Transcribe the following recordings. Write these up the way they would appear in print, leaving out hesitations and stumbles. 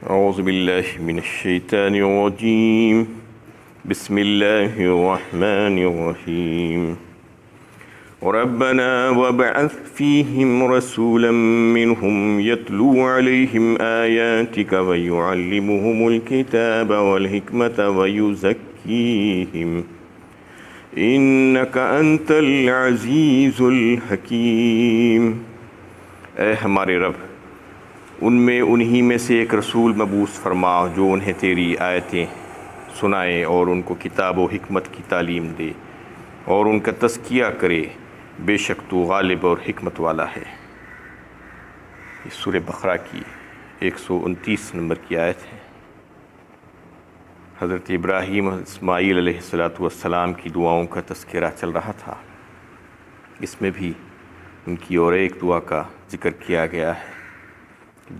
أعوذ بالله من الشيطان الرجيم بسم الله الرحمن الرحيم ربنا وابعث فيهم رسولا منهم يتلو عليهم آياتك ويعلمهم الكتاب والحكمة ويزكيهم إنك أنت العزيز الحكيم۔ اے ہمارے رب، ان میں انہی میں سے ایک رسول مبعوث فرما جو انہیں تیری آیتیں سنائے اور ان کو کتاب و حکمت کی تعلیم دے اور ان کا تزکیہ کرے، بے شک تو غالب اور حکمت والا ہے۔ یہ سورہ بقرہ کی 129 نمبر کی آیت ہے۔ حضرت ابراہیم اور اسماعیل علیہ السلام کی دعاؤں کا تذکرہ چل رہا تھا۔ اس میں بھی ان کی اور ایک دعا کا ذکر کیا گیا ہے۔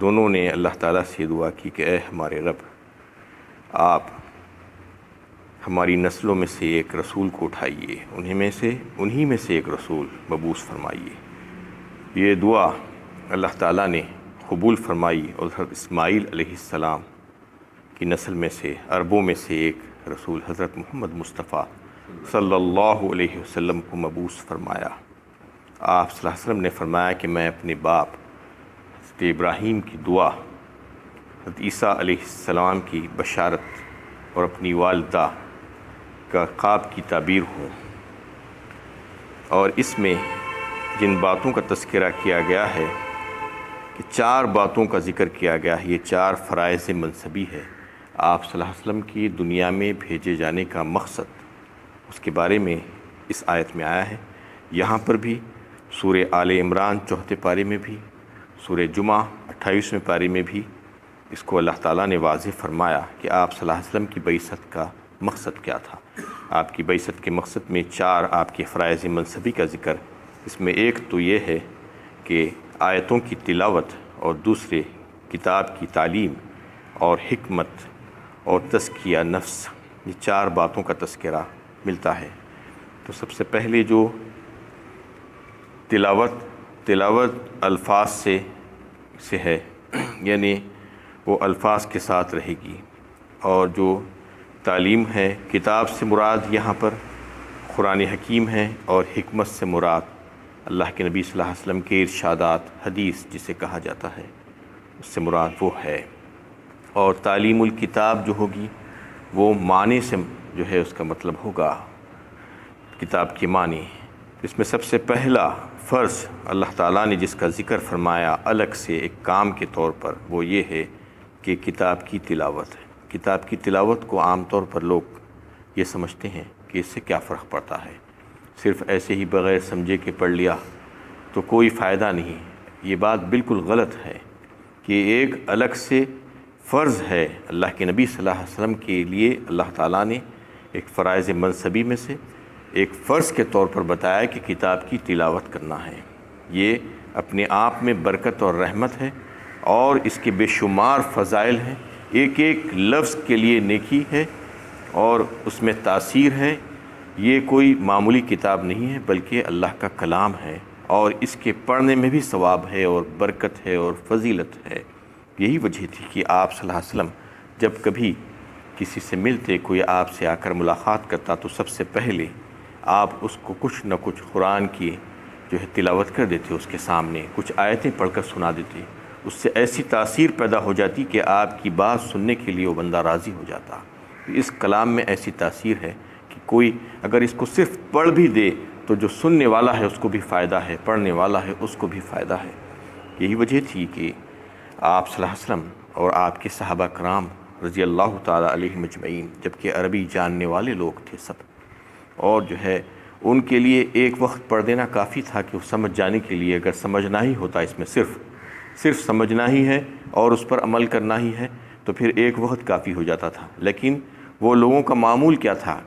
دونوں نے اللہ تعالیٰ سے دعا کی کہ اے ہمارے رب، آپ ہماری نسلوں میں سے ایک رسول کو اٹھائیے، انہی میں سے ایک رسول مبعوث فرمائیے۔ یہ دعا اللہ تعالیٰ نے قبول فرمائی اور حضرت اسماعیل علیہ السلام کی نسل میں سے عربوں میں سے ایک رسول حضرت محمد مصطفیٰ صلی اللہ علیہ وسلم کو مبعوث فرمایا۔ آپ صلی اللہ علیہ وسلم نے فرمایا کہ میں اپنے باپ حضرت ابراہیم کی دعا، حضرت عیسیٰ علیہ السلام کی بشارت اور اپنی والدہ کا خواب کی تعبیر ہوں، اور اس میں جن باتوں کا تذکرہ کیا گیا ہے کہ 4 باتوں کا ذکر کیا گیا ہے، یہ 4 فرائض منصبی ہے۔ آپ صلی اللہ علیہ وسلم کی دنیا میں بھیجے جانے کا مقصد، اس کے بارے میں اس آیت میں آیا ہے۔ یہاں پر بھی سورہ آل عمران 4 پارے میں بھی، سورہ جمعہ 28ویں پارے میں بھی اس کو اللہ تعالیٰ نے واضح فرمایا کہ آپ صلی اللہ علیہ وسلم کی بعثت کا مقصد کیا تھا۔ آپ کی بعثت کے مقصد میں 4 آپ کے فرائض منصبی کا ذکر، اس میں ایک تو یہ ہے کہ آیتوں کی تلاوت، اور دوسرے کتاب کی تعلیم اور حکمت اور تزکیہ نفس، یہ 4 باتوں کا تذکرہ ملتا ہے۔ تو سب سے پہلے جو تلاوت الفاظ سے ہے، یعنی وہ الفاظ کے ساتھ رہے گی، اور جو تعلیم ہے، کتاب سے مراد یہاں پر قرآن حکیم ہے، اور حکمت سے مراد اللہ کے نبی صلی اللہ علیہ وسلم کے ارشادات، حدیث جسے کہا جاتا ہے، اس سے مراد وہ ہے۔ اور تعلیم الکتاب جو ہوگی وہ معنی سے جو ہے اس کا مطلب ہوگا کتاب کے معنی۔ اس میں سب سے پہلا فرض اللہ تعالیٰ نے جس کا ذکر فرمایا الگ سے ایک کام کے طور پر، وہ یہ ہے کہ کتاب کی تلاوت ہے۔ کتاب کی تلاوت کو عام طور پر لوگ یہ سمجھتے ہیں کہ اس سے کیا فرق پڑتا ہے، صرف ایسے ہی بغیر سمجھے کہ پڑھ لیا تو کوئی فائدہ نہیں۔ یہ بات بالکل غلط ہے کہ ایک الگ سے فرض ہے اللہ کے نبی صلی اللہ علیہ وسلم کے لیے۔ اللہ تعالیٰ نے ایک فرائض منصبی میں سے ایک فرض کے طور پر بتایا کہ کتاب کی تلاوت کرنا ہے۔ یہ اپنے آپ میں برکت اور رحمت ہے، اور اس کے بے شمار فضائل ہیں۔ ایک ایک لفظ کے لیے نیکی ہے اور اس میں تاثیر ہے۔ یہ کوئی معمولی کتاب نہیں ہے بلکہ اللہ کا کلام ہے، اور اس کے پڑھنے میں بھی ثواب ہے اور برکت ہے اور فضیلت ہے۔ یہی وجہ تھی کہ آپ صلی اللہ علیہ وسلم جب کبھی کسی سے ملتے، کوئی آپ سے آ کر ملاقات کرتا، تو سب سے پہلے آپ اس کو کچھ نہ کچھ قرآن کی جو ہے تلاوت کر دیتے، اس کے سامنے کچھ آیتیں پڑھ کر سنا دیتے۔ اس سے ایسی تاثیر پیدا ہو جاتی کہ آپ کی بات سننے کے لیے وہ بندہ راضی ہو جاتا۔ اس کلام میں ایسی تاثیر ہے کہ کوئی اگر اس کو صرف پڑھ بھی دے تو جو سننے والا ہے اس کو بھی فائدہ ہے، پڑھنے والا ہے اس کو بھی فائدہ ہے۔ یہی وجہ تھی کہ آپ صلی اللہ علیہ وسلم اور آپ کے صحابہ کرام رضی اللہ تعالیٰ علیہم اجمعین، جبکہ عربی جاننے والے لوگ تھے سب، اور جو ہے ان کے لیے ایک وقت پڑھ دینا کافی تھا کہ وہ سمجھ جانے کے لیے، اگر سمجھنا ہی ہوتا، اس میں صرف سمجھنا ہی ہے اور اس پر عمل کرنا ہی ہے، تو پھر ایک وقت کافی ہو جاتا تھا۔ لیکن وہ لوگوں کا معمول کیا تھا؟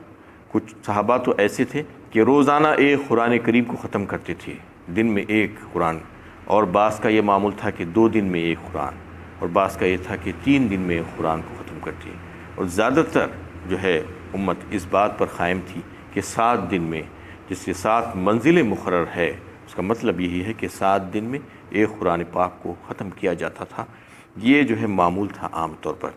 کچھ صحابہ تو ایسے تھے کہ روزانہ ایک قرآن کریم کو ختم کرتے تھے، دن میں ایک قرآن، اور بعض کا یہ معمول تھا کہ 2 دن میں ایک قرآن، اور بعض کا یہ تھا کہ 3 دن میں ایک قرآن کو ختم کرتے۔ اور زیادہ تر جو ہے امت اس بات پر قائم تھی کہ 7 دن میں، جس سے 7 منزلیں مقرر ہے، اس کا مطلب یہی ہے کہ 7 دن میں ایک قرآن پاک کو ختم کیا جاتا تھا۔ یہ جو ہے معمول تھا عام طور پر۔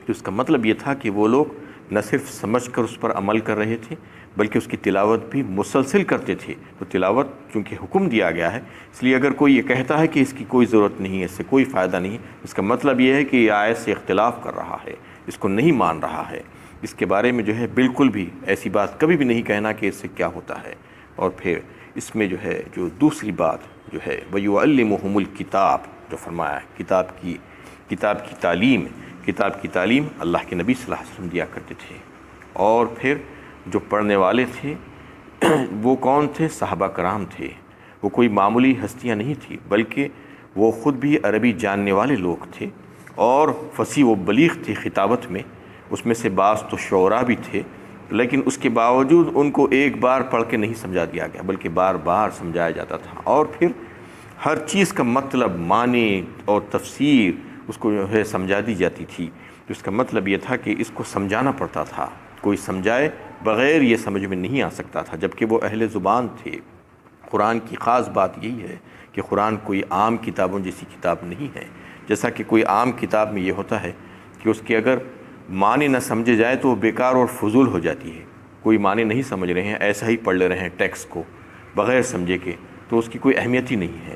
تو اس کا مطلب یہ تھا کہ وہ لوگ نہ صرف سمجھ کر اس پر عمل کر رہے تھے بلکہ اس کی تلاوت بھی مسلسل کرتے تھے۔ تو تلاوت چونکہ حکم دیا گیا ہے، اس لیے اگر کوئی یہ کہتا ہے کہ اس کی کوئی ضرورت نہیں ہے، اس سے کوئی فائدہ نہیں، اس کا مطلب یہ ہے کہ یہ آیت سے اختلاف کر رہا ہے، اس کو نہیں مان رہا ہے، اس کے بارے میں جو ہے بالکل بھی ایسی بات کبھی بھی نہیں کہنا کہ اس سے کیا ہوتا ہے۔ اور پھر اس میں جو ہے جو دوسری بات جو ہے وَيُعَلِّمُهُمُ الْكِتَابَ، جو فرمایا ہے کتاب کی تعلیم اللہ کے نبی صلی اللہ علیہ وسلم دیا کرتے تھے۔ اور پھر جو پڑھنے والے تھے وہ کون تھے؟ صحابہ کرام تھے۔ وہ کوئی معمولی ہستیاں نہیں تھی بلکہ وہ خود بھی عربی جاننے والے لوگ تھے اور فصیح و بلیغ تھے خطابت میں۔ اس میں سے بعض تو شعراء بھی تھے، لیکن اس کے باوجود ان کو ایک بار پڑھ کے نہیں سمجھا دیا گیا بلکہ بار بار سمجھایا جاتا تھا، اور پھر ہر چیز کا مطلب، معنی اور تفسیر اس کو جو ہے سمجھا دی جاتی تھی۔ اس کا مطلب یہ تھا کہ اس کو سمجھانا پڑتا تھا، کوئی سمجھائے بغیر یہ سمجھ میں نہیں آ سکتا تھا، جبکہ وہ اہل زبان تھے۔ قرآن کی خاص بات یہی ہے کہ قرآن کوئی عام کتابوں جیسی کتاب نہیں ہے۔ جیسا کہ کوئی عام کتاب میں یہ ہوتا ہے کہ اس کے اگر معنی نہ سمجھے جائے تو وہ بیکار اور فضول ہو جاتی ہے۔ کوئی معنی نہیں سمجھ رہے ہیں، ایسا ہی پڑھ لے رہے ہیں ٹیکسٹ کو بغیر سمجھے کے، تو اس کی کوئی اہمیت ہی نہیں ہے۔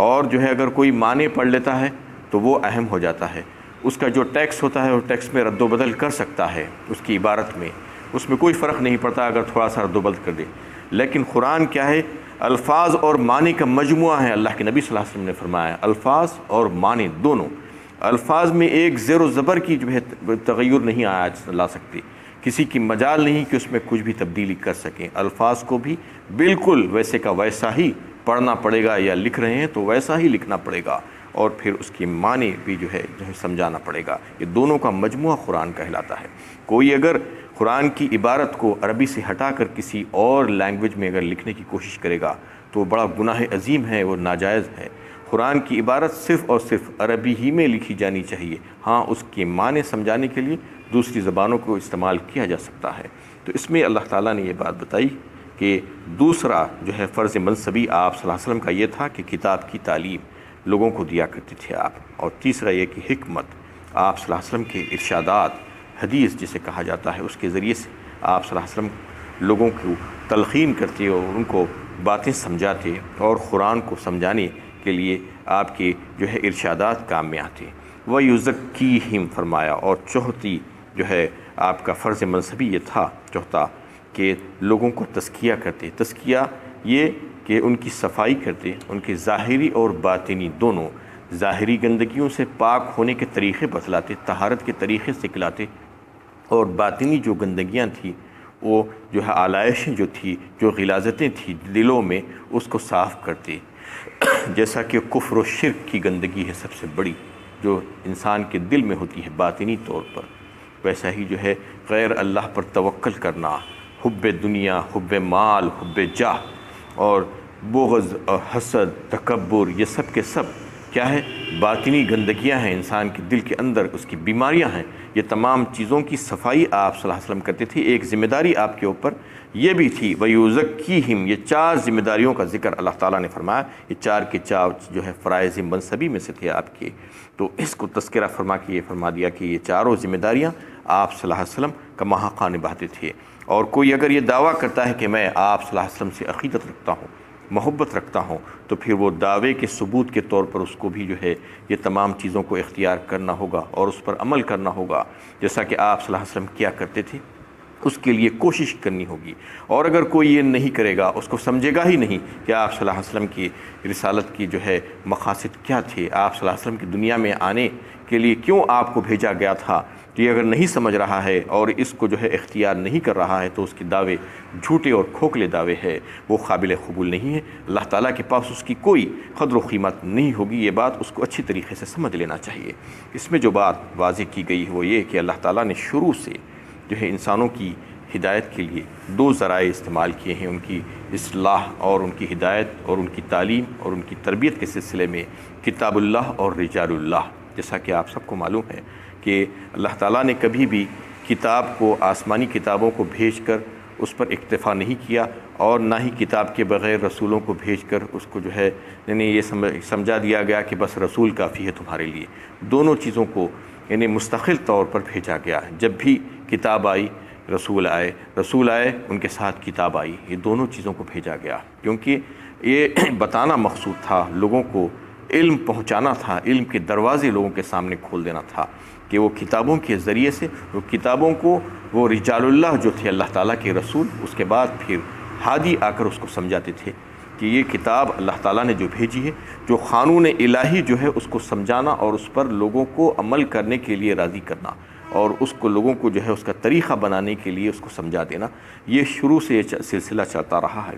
اور جو ہے اگر کوئی معنی پڑھ لیتا ہے تو وہ اہم ہو جاتا ہے۔ اس کا جو ٹیکسٹ ہوتا ہے وہ ٹیکسٹ میں رد و بدل کر سکتا ہے، اس کی عبارت میں اس میں کوئی فرق نہیں پڑتا اگر تھوڑا سا رد و بدل کر دے۔ لیکن قرآن کیا ہے؟ الفاظ اور معنی کا مجموعہ ہے۔ اللہ کے نبی صلی اللہ علیہ وسلم نے فرمایا الفاظ اور معنی دونوں۔ الفاظ میں ایک زیر و زبر کی جو ہے تغیر نہیں لا سکتی، کسی کی مجال نہیں کہ اس میں کچھ بھی تبدیلی کر سکیں۔ الفاظ کو بھی بالکل ویسے کا ویسا ہی پڑھنا پڑے گا، یا لکھ رہے ہیں تو ویسا ہی لکھنا پڑے گا، اور پھر اس کی معنی بھی جو ہے سمجھانا پڑے گا۔ یہ دونوں کا مجموعہ قرآن کہلاتا ہے۔ کوئی اگر قرآن کی عبارت کو عربی سے ہٹا کر کسی اور لینگویج میں اگر لکھنے کی کوشش کرے گا تو وہ بڑا گناہ عظیم ہے، وہ ناجائز ہے۔ قرآن کی عبارت صرف اور صرف عربی ہی میں لکھی جانی چاہیے۔ ہاں، اس کے معنی سمجھانے کے لیے دوسری زبانوں کو استعمال کیا جا سکتا ہے۔ تو اس میں اللہ تعالیٰ نے یہ بات بتائی کہ دوسرا جو ہے فرض منصبی آپ صلی اللہ علیہ وسلم کا یہ تھا کہ کتاب کی تعلیم لوگوں کو دیا کرتے تھے آپ، اور تیسرا یہ کہ حکمت، آپ صلی اللہ علیہ وسلم کے ارشادات، حدیث جسے کہا جاتا ہے، اس کے ذریعے سے آپ صلی اللہ علیہ وسلم لوگوں کو تلقین کرتے اور ان کو باتیں سمجھاتے، اور قرآن کو سمجھانے کے لیے آپ کے جو ہے ارشادات کام میں آتے۔ وَيُزَكِّيهِمْ فرمایا، اور چوتھی جو ہے آپ کا فرض منصبی یہ تھا، چوتھا، کہ لوگوں کو تزکیہ کرتے۔ تزکیہ یہ کہ ان کی صفائی کرتے، ان کے ظاہری اور باطنی دونوں، ظاہری گندگیوں سے پاک ہونے کے طریقے بتلاتے، طہارت کے طریقے سکھلاتے، اور باطنی جو گندگیاں تھیں، وہ جو ہے آلائشیں جو تھی، جو غلاظتیں تھیں دلوں میں، اس کو صاف کرتے۔ جیسا کہ کفر و شرک کی گندگی ہے سب سے بڑی، جو انسان کے دل میں ہوتی ہے باطنی طور پر، ویسا ہی جو ہے غیر اللہ پر توکل کرنا، حب دنیا، حب مال، حب جاہ، اور بغض اور حسد، تکبر، یہ سب کے سب کیا ہے؟ باطنی گندگیاں ہیں انسان کے دل کے اندر، اس کی بیماریاں ہیں۔ یہ تمام چیزوں کی صفائی آپ صلی اللہ علیہ وسلم کرتے تھے۔ ایک ذمہ داری آپ کے اوپر یہ بھی تھی، وَيُزَكِّيهِمْ، یہ چار ذمہ داریوں کا ذکر اللہ تعالیٰ نے فرمایا۔ یہ چار کے چار جو ہے فرائض منصبی میں سے تھے آپ کے، تو اس کو تذکرہ فرما کے یہ فرما دیا کہ یہ چاروں ذمہ داریاں آپ صلی اللہ علیہ وسلم کا محقہ نبھاتے تھے۔ اور کوئی اگر یہ دعویٰ کرتا ہے کہ میں آپ صلی اللہ علیہ وسلم سے عقیدت رکھتا ہوں، محبت رکھتا ہوں، تو پھر وہ دعوے کے ثبوت کے طور پر اس کو بھی جو ہے یہ تمام چیزوں کو اختیار کرنا ہوگا اور اس پر عمل کرنا ہوگا، جیسا کہ آپ صلی اللہ علیہ وسلم کیا کرتے تھے، اس کے لیے کوشش کرنی ہوگی۔ اور اگر کوئی یہ نہیں کرے گا، اس کو سمجھے گا ہی نہیں کہ آپ صلی اللہ علیہ وسلم کی رسالت کی جو ہے مقاصد کیا تھے، آپ صلی اللہ علیہ وسلم کی دنیا میں آنے کے لیے کیوں آپ کو بھیجا گیا تھا، تو یہ اگر نہیں سمجھ رہا ہے اور اس کو جو ہے اختیار نہیں کر رہا ہے، تو اس کے دعوے جھوٹے اور کھوکھلے دعوے ہے، وہ قابل قبول نہیں ہے۔ اللہ تعالیٰ کے پاس اس کی کوئی قدر و قیمت نہیں ہوگی۔ یہ بات اس کو اچھی طریقے سے سمجھ لینا چاہیے۔ اس میں جو بات واضح کی گئی ہے وہ یہ کہ اللہ تعالیٰ نے شروع سے جو ہے انسانوں کی ہدایت کے لیے دو ذرائع استعمال کیے ہیں، ان کی اصلاح اور ان کی ہدایت اور ان کی تعلیم اور ان کی تربیت کے سلسلے میں، کتاب اللہ اور رجال اللہ۔ جیسا کہ آپ سب کو معلوم ہے کہ اللہ تعالیٰ نے کبھی بھی کتاب کو، آسمانی کتابوں کو بھیج کر اس پر اکتفا نہیں کیا، اور نہ ہی کتاب کے بغیر رسولوں کو بھیج کر اس کو جو ہے یعنی یہ سمجھا دیا گیا کہ بس رسول کافی ہے تمہارے لیے۔ دونوں چیزوں کو یعنی مستقل طور پر بھیجا گیا۔ جب بھی کتاب آئی رسول آئے، رسول آئے ان کے ساتھ کتاب آئی، یہ دونوں چیزوں کو بھیجا گیا، کیونکہ یہ بتانا مقصود تھا، لوگوں کو علم پہنچانا تھا، علم کے دروازے لوگوں کے سامنے کھول دینا تھا کہ وہ کتابوں کے ذریعے سے، وہ کتابوں کو وہ رجال اللہ جو تھے اللہ تعالیٰ کے رسول، اس کے بعد پھر ہادی آ کر اس کو سمجھاتے تھے کہ یہ کتاب اللہ تعالیٰ نے جو بھیجی ہے، جو قانون الہی جو ہے اس کو سمجھانا اور اس پر لوگوں کو عمل کرنے کے لیے راضی کرنا، اور اس کو لوگوں کو جو ہے اس کا طریقہ بنانے کے لیے اس کو سمجھا دینا، یہ شروع سے یہ سلسلہ چلتا رہا ہے۔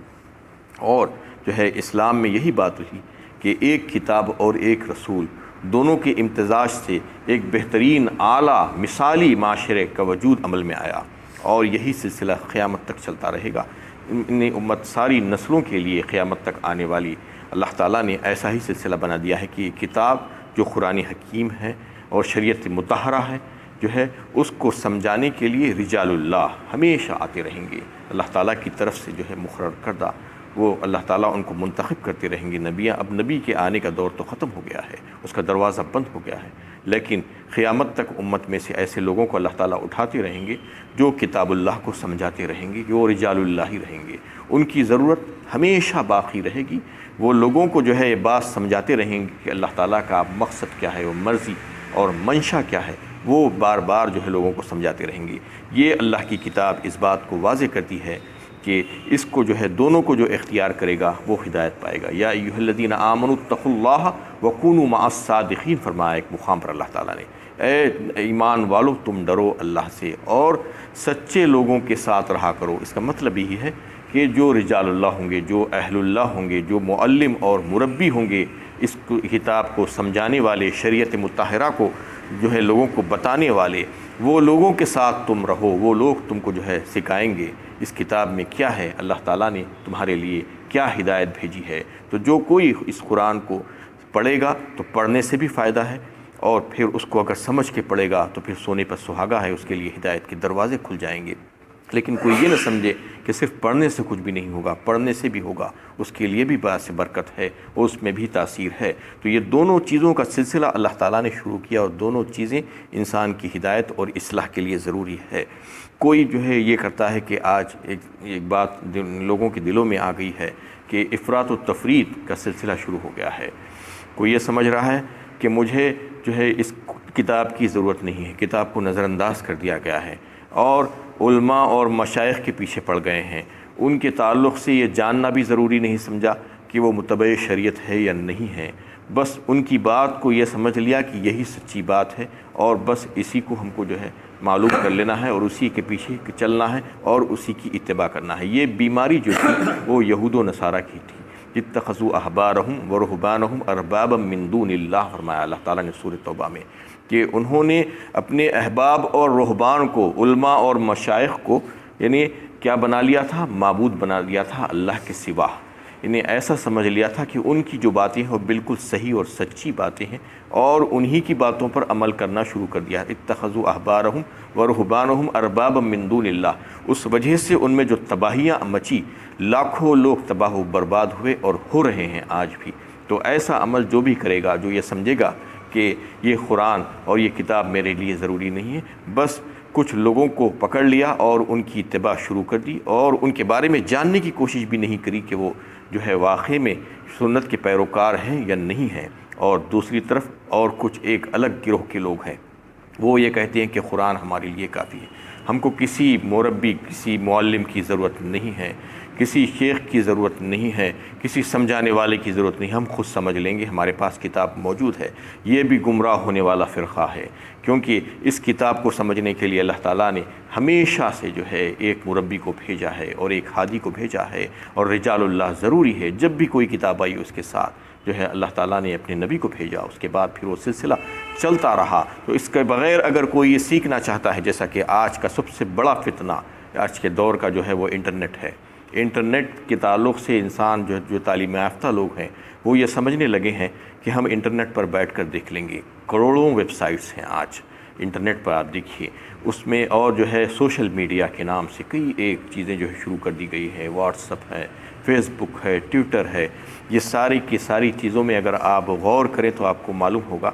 اور جو ہے اسلام میں یہی بات رہی کہ ایک کتاب اور ایک رسول دونوں کے امتزاج سے ایک بہترین اعلیٰ مثالی معاشرے کا وجود عمل میں آیا، اور یہی سلسلہ قیامت تک چلتا رہے گا۔ ان امت ساری نسلوں کے لیے قیامت تک آنے والی اللہ تعالیٰ نے ایسا ہی سلسلہ بنا دیا ہے کہ یہ کتاب جو قرآن حکیم ہے اور شریعت مطہرہ ہے جو ہے اس کو سمجھانے کے لیے رجال اللہ ہمیشہ آتے رہیں گے، اللہ تعالیٰ کی طرف سے جو ہے مقرر کردہ، وہ اللہ تعالیٰ ان کو منتخب کرتے رہیں گے نبیاں۔ اب نبی کے آنے کا دور تو ختم ہو گیا ہے، اس کا دروازہ بند ہو گیا ہے، لیکن قیامت تک امت میں سے ایسے لوگوں کو اللہ تعالیٰ اٹھاتے رہیں گے جو کتاب اللہ کو سمجھاتے رہیں گے، جو رجال اللہ ہی رہیں گے، ان کی ضرورت ہمیشہ باقی رہے گی۔ وہ لوگوں کو جو ہے یہ بات سمجھاتے رہیں گے کہ اللہ تعالیٰ کا مقصد کیا ہے، وہ مرضی اور منشا کیا ہے، وہ بار بار جو ہے لوگوں کو سمجھاتے رہیں گے۔ یہ اللہ کی کتاب اس بات کو واضح کرتی ہے کہ اس کو جو ہے دونوں کو جو اختیار کرے گا وہ ہدایت پائے گا۔ یا ایھا الذین آمنوا اتقوا اللہ وکونوا مع الصادقین فرمایا ایک مقام پر اللہ تعالیٰ نے، اے ایمان والو تم ڈرو اللہ سے اور سچے لوگوں کے ساتھ رہا کرو۔ اس کا مطلب یہی ہے کہ جو رجال اللہ ہوں گے، جو اہل اللہ ہوں گے، جو معلم اور مربی ہوں گے، اس کتاب کو سمجھانے والے، شریعت مطہرہ کو جو ہے لوگوں کو بتانے والے، وہ لوگوں کے ساتھ تم رہو، وہ لوگ تم کو جو ہے سکھائیں گے اس کتاب میں کیا ہے، اللہ تعالیٰ نے تمہارے لیے کیا ہدایت بھیجی ہے۔ تو جو کوئی اس قرآن کو پڑھے گا تو پڑھنے سے بھی فائدہ ہے، اور پھر اس کو اگر سمجھ کے پڑھے گا تو پھر سونے پر سہاگا ہے، اس کے لیے ہدایت کے دروازے کھل جائیں گے۔ لیکن کوئی یہ نہ سمجھے کہ صرف پڑھنے سے کچھ بھی نہیں ہوگا، پڑھنے سے بھی ہوگا، اس کے لیے بھی باعث برکت ہے اور اس میں بھی تاثیر ہے۔ تو یہ دونوں چیزوں کا سلسلہ اللہ تعالیٰ نے شروع کیا، اور دونوں چیزیں انسان کی ہدایت اور اصلاح کے لیے ضروری ہے۔ کوئی جو ہے یہ کرتا ہے کہ آج ایک بات لوگوں کے دلوں میں آ گئی ہے کہ افراط و تفریط کا سلسلہ شروع ہو گیا ہے۔ کوئی یہ سمجھ رہا ہے کہ مجھے جو ہے اس کتاب کی ضرورت نہیں ہے، کتاب کو نظر انداز کر دیا گیا ہے، اور علماء اور مشائخ کے پیچھے پڑ گئے ہیں، ان کے تعلق سے یہ جاننا بھی ضروری نہیں سمجھا کہ وہ متبع شریعت ہے یا نہیں ہے، بس ان کی بات کو یہ سمجھ لیا کہ یہی سچی بات ہے، اور بس اسی کو ہم کو جو ہے معلوم کر لینا ہے اور اسی کے پیچھے چلنا ہے اور اسی کی اتباع کرنا ہے۔ یہ بیماری جو تھی وہ یہود و نصارہ کی تھی، اتخذوا احبارهم ورہبانهم اربابا من دون اللہ فرمایا اللہ تعالیٰ نے سورۃ توبہ میں، کہ انہوں نے اپنے احباب اور رہبان کو، علماء اور مشائخ کو یعنی کیا بنا لیا تھا، معبود بنا لیا تھا اللہ کے سوا، انہیں ایسا سمجھ لیا تھا کہ ان کی جو باتیں ہیں وہ بالکل صحیح اور سچی باتیں ہیں، اور انہی کی باتوں پر عمل کرنا شروع کر دیا۔ اتخذوا احبارهم ورہبانهم اربابا من دون اللہ، اس وجہ سے ان میں جو تباہیاں مچی، لاکھوں لوگ تباہ و برباد ہوئے اور ہو رہے ہیں آج بھی۔ تو ایسا عمل جو بھی کرے گا، جو یہ سمجھے گا کہ یہ قرآن اور یہ کتاب میرے لیے ضروری نہیں ہے، بس کچھ لوگوں کو پکڑ لیا اور ان کی اتباع شروع کر دی، اور ان کے بارے میں جاننے کی کوشش بھی نہیں کری کہ وہ جو ہے واقعی میں سنت کے پیروکار ہیں یا نہیں ہیں۔ اور دوسری طرف اور کچھ ایک الگ گروہ کے لوگ ہیں، وہ یہ کہتے ہیں کہ قرآن ہمارے لیے کافی ہے، ہم کو کسی مربی، کسی معلم کی ضرورت نہیں ہے، کسی شیخ کی ضرورت نہیں ہے، کسی سمجھانے والے کی ضرورت نہیں، ہم خود سمجھ لیں گے، ہمارے پاس کتاب موجود ہے۔ یہ بھی گمراہ ہونے والا فرقہ ہے، کیونکہ اس کتاب کو سمجھنے کے لیے اللہ تعالیٰ نے ہمیشہ سے جو ہے ایک مربی کو بھیجا ہے اور ایک ہادی کو بھیجا ہے، اور رجال اللہ ضروری ہے۔ جب بھی کوئی کتاب آئی اس کے ساتھ جو ہے اللہ تعالیٰ نے اپنے نبی کو بھیجا، اس کے بعد پھر وہ سلسلہ چلتا رہا۔ تو اس کے بغیر اگر کوئی یہ سیکھنا چاہتا ہے، جیسا کہ آج کا سب سے بڑا فتنہ آج کے دور کا جو ہے وہ انٹرنیٹ ہے، انٹرنیٹ کے تعلق سے انسان جو تعلیم یافتہ لوگ ہیں وہ یہ سمجھنے لگے ہیں کہ ہم انٹرنیٹ پر بیٹھ کر دیکھ لیں گے۔ کروڑوں ویب سائٹس ہیں آج انٹرنیٹ پر آپ دیکھیے، اس میں اور جو ہے سوشل میڈیا کے نام سے کئی ایک چیزیں جو ہے شروع کر دی گئی ہے، واٹس ایپ ہے، فیس بک ہے، ٹویٹر ہے، یہ ساری کی ساری چیزوں میں اگر آپ غور کریں تو آپ کو معلوم ہوگا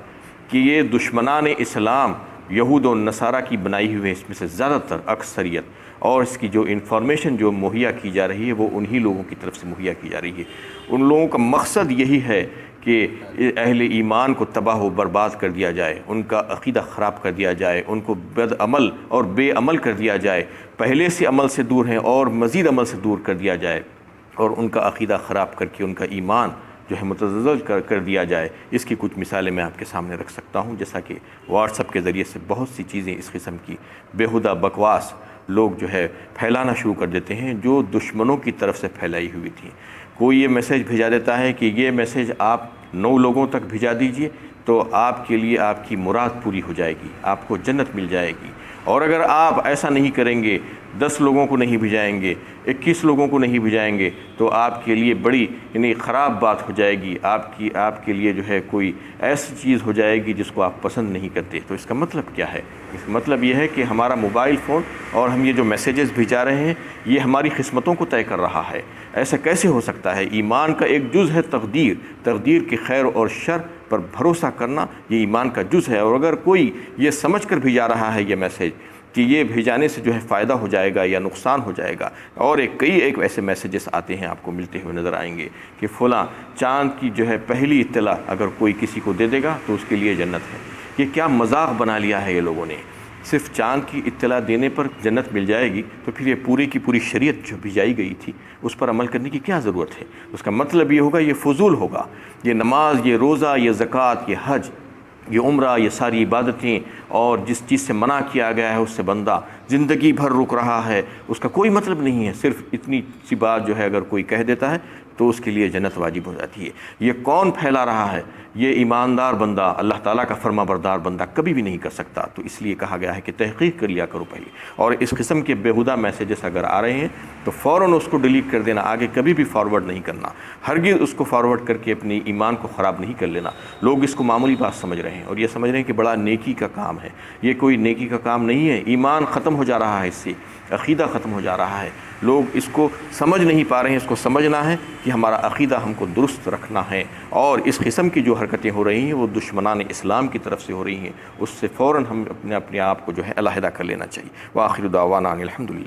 کہ یہ دشمنان اسلام یہود و نصارہ کی بنائی ہوئی ہے، اس میں سے زیادہ تر اکثریت، اور اس کی جو انفارمیشن جو مہیا کی جا رہی ہے وہ انہی لوگوں کی طرف سے مہیا کی جا رہی ہے۔ ان لوگوں کا مقصد یہی ہے کہ اہل ایمان کو تباہ و برباد کر دیا جائے، ان کا عقیدہ خراب کر دیا جائے، ان کو بد عمل اور بے عمل کر دیا جائے، پہلے سے عمل سے دور ہیں اور مزید عمل سے دور کر دیا جائے، اور ان کا عقیدہ خراب کر کے ان کا ایمان جو ہے متزلزل کر دیا جائے۔ اس کی کچھ مثالیں میں آپ کے سامنے رکھ سکتا ہوں، جیسا کہ واٹس ایپ کے ذریعے سے بہت سی چیزیں اس قسم کی بیہودہ بکواس لوگ جو ہے پھیلانا شروع کر دیتے ہیں جو دشمنوں کی طرف سے پھیلائی ہوئی تھی۔ کوئی یہ میسیج بھیجا دیتا ہے کہ یہ میسیج آپ 9 لوگوں تک بھیجا دیجئے تو آپ کے لیے آپ کی مراد پوری ہو جائے گی، آپ کو جنت مل جائے گی، اور اگر آپ ایسا نہیں کریں گے، 10 لوگوں کو نہیں بھیجائیں گے، 21 لوگوں کو نہیں بھیجائیں گے تو آپ کے لیے بڑی خراب بات ہو جائے گی، آپ کے لیے جو ہے کوئی ایسی چیز ہو جائے گی جس کو آپ پسند نہیں کرتے۔ تو اس کا مطلب کیا ہے؟ اس کا مطلب یہ ہے کہ ہمارا موبائل فون اور ہم یہ جو میسیجز بھیجا رہے ہیں یہ ہماری قسمتوں کو طے کر رہا ہے۔ ایسا کیسے ہو سکتا ہے؟ ایمان کا ایک جز ہے تقدیر کی خیر اور شر پر بھروسہ کرنا، یہ ایمان کا جز ہے، اور اگر کوئی یہ سمجھ کر بھیجا رہا ہے یہ میسیج کہ یہ بھیجانے سے جو ہے فائدہ ہو جائے گا یا نقصان ہو جائے گا، اور کئی ایسے میسیجز آتے ہیں آپ کو ملتے ہوئے نظر آئیں گے کہ فلاں چاند کی جو ہے پہلی اطلاع اگر کوئی کسی کو دے دے گا تو اس کے لیے جنت ہے۔ یہ کیا مذاق بنا لیا ہے یہ لوگوں نے؟ صرف چاند کی اطلاع دینے پر جنت مل جائے گی تو پھر یہ پوری کی پوری شریعت جو بھیجائی گئی تھی اس پر عمل کرنے کی کیا ضرورت ہے؟ اس کا مطلب یہ ہوگا یہ فضول ہوگا۔ یہ نماز، یہ روزہ، یہ زکوٰۃ، یہ حج، یہ عمرہ، یہ ساری عبادتیں، اور جس چیز سے منع کیا گیا ہے اس سے بندہ زندگی بھر رک رہا ہے، اس کا کوئی مطلب نہیں ہے۔ صرف اتنی سی بات جو ہے اگر کوئی کہہ دیتا ہے تو اس کے لیے جنت واجب ہو جاتی ہے۔ یہ کون پھیلا رہا ہے؟ یہ ایماندار بندہ، اللہ تعالیٰ کا فرما بردار بندہ کبھی بھی نہیں کر سکتا۔ تو اس لیے کہا گیا ہے کہ تحقیق کر لیا کرو پہلے، اور اس قسم کے بیہودہ میسیجز اگر آ رہے ہیں تو فوراً اس کو ڈیلیٹ کر دینا، آگے کبھی بھی فارورڈ نہیں کرنا، ہرگز اس کو فارورڈ کر کے اپنی ایمان کو خراب نہیں کر لینا۔ لوگ اس کو معمولی بات سمجھ رہے ہیں اور یہ سمجھ رہے ہیں کہ بڑا نیکی کا کام ہے۔ یہ کوئی نیکی کا کام نہیں ہے، ایمان ختم ہو جا رہا ہے، اس سے عقیدہ ختم ہو جا رہا ہے۔ لوگ اس کو سمجھ نہیں پا رہے ہیں۔ اس کو سمجھنا ہے کہ ہمارا عقیدہ ہم کو درست رکھنا ہے، اور اس قسم کی جو حرکتیں ہو رہی ہیں وہ دشمنان اسلام کی طرف سے ہو رہی ہیں، اس سے فوراً ہم اپنے آپ کو جو ہے علیحدہ کر لینا چاہیے۔ وآخر دعوانا ان الحمدللہ۔